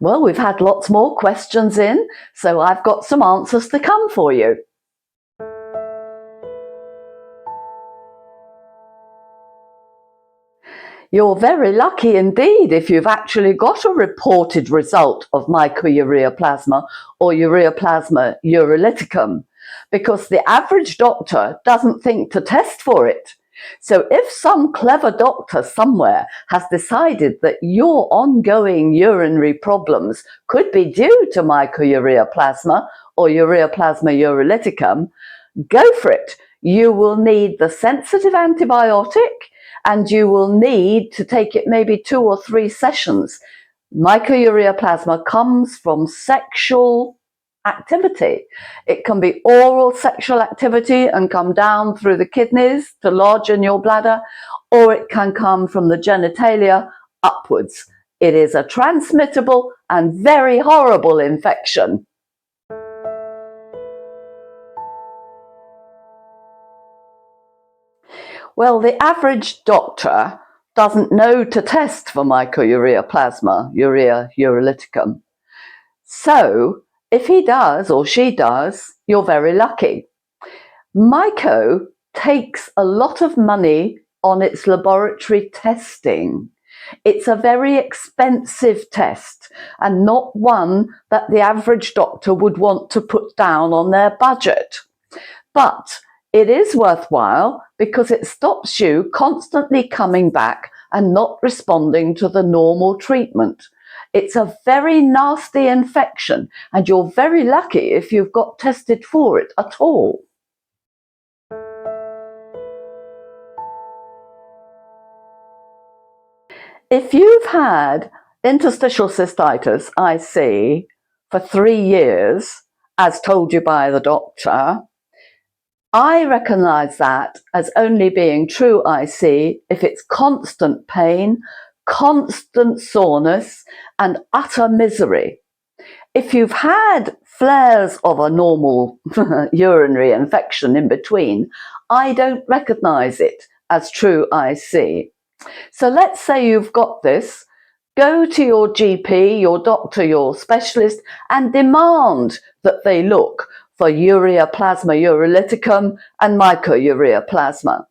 Well, we've had lots more questions in, so I've got some answers to come for you. You're very lucky indeed if you've actually got a reported result of myco-ureaplasma or ureaplasma urolyticum, because the average doctor doesn't think to test for it. So if some clever doctor somewhere has decided that your ongoing urinary problems could be due to myco-ureaplasma or ureaplasma urolyticum, go for it. You will need the sensitive antibiotic, and you will need to take it maybe 2 or 3 sessions. Myco-ureaplasma comes from sexual activity. It can be oral sexual activity and come down through the kidneys to lodge in your bladder, or it can come from the genitalia upwards. It is a transmittable and very horrible infection. Well, the average doctor doesn't know to test for myco-ureaplasma, urea urolyticum. So if he does or she does, you're very lucky. Myco takes a lot of money on its laboratory testing. It's a very expensive test and not one that the average doctor would want to put down on their budget. But it is worthwhile because it stops you constantly coming back and not responding to the normal treatment. It's a very nasty infection, and you're very lucky if you've got tested for it at all. If you've had interstitial cystitis, IC, for 3 years, as told you by the doctor, I recognise that as only being true IC if it's constant pain, constant soreness, and utter misery. If you've had flares of a normal urinary infection in between, I don't recognise it as true IC. So let's say you've got this. Go to your GP, your doctor, your specialist, and demand that they look for ureaplasma urolyticum and myco-ureaplasma.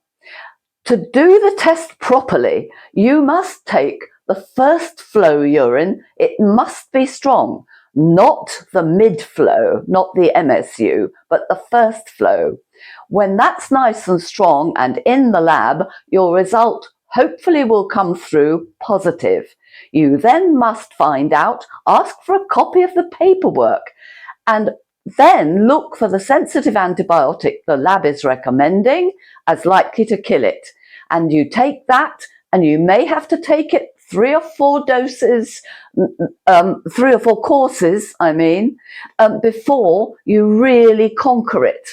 To do the test properly, you must take the first flow urine. It must be strong, not the mid-flow, not the MSU, but the first flow. When that's nice and strong and in the lab, your result hopefully will come through positive. You then must find out, ask for a copy of the paperwork, and then look for the sensitive antibiotic the lab is recommending as likely to kill it. And you take that, and you may have to take it 3 or 4 doses, 3 or 4 courses, before you really conquer it.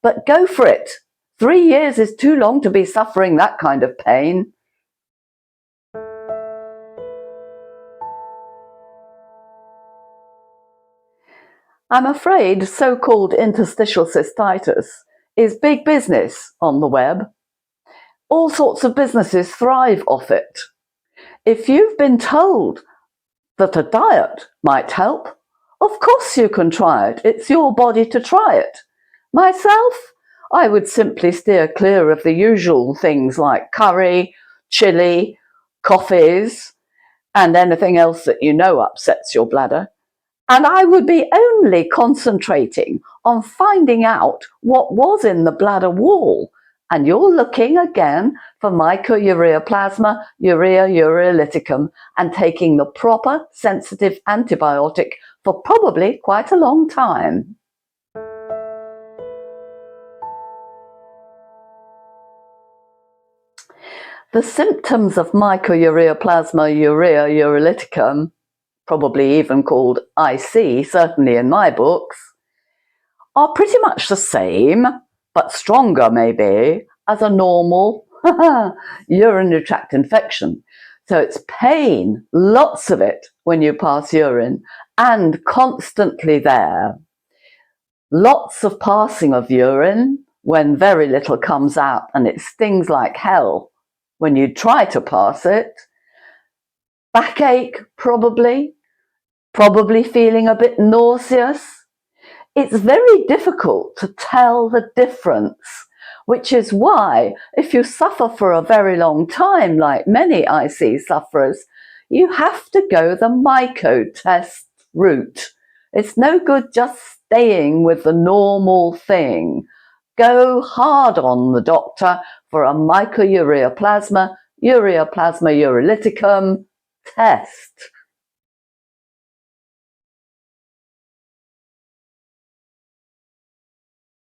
But go for it. 3 years is too long to be suffering that kind of pain. I'm afraid so-called interstitial cystitis is big business on the web. All sorts of businesses thrive off it. If you've been told that a diet might help, of course you can try it. It's your body to try it. Myself, I would simply steer clear of the usual things like curry, chili, coffees, and anything else that you know upsets your bladder. And I would be only concentrating on finding out what was in the bladder wall. And you're looking again for myco-ureaplasma, urea urolyticum, and taking the proper sensitive antibiotic for probably quite a long time. The symptoms of myco-ureaplasma, urea urolyticum, probably even called IC, certainly in my books, are pretty much the same, but stronger maybe, as a normal urinary tract infection. So it's pain, lots of it, when you pass urine, and constantly there. Lots of passing of urine when very little comes out, and it stings like hell when you try to pass it. Backache, probably Probably feeling a bit nauseous. It's very difficult to tell the difference, which is why if you suffer for a very long time, like many IC sufferers, you have to go the Myco test route. It's no good just staying with the normal thing. Go hard on the doctor for a ureaplasma urealyticum test.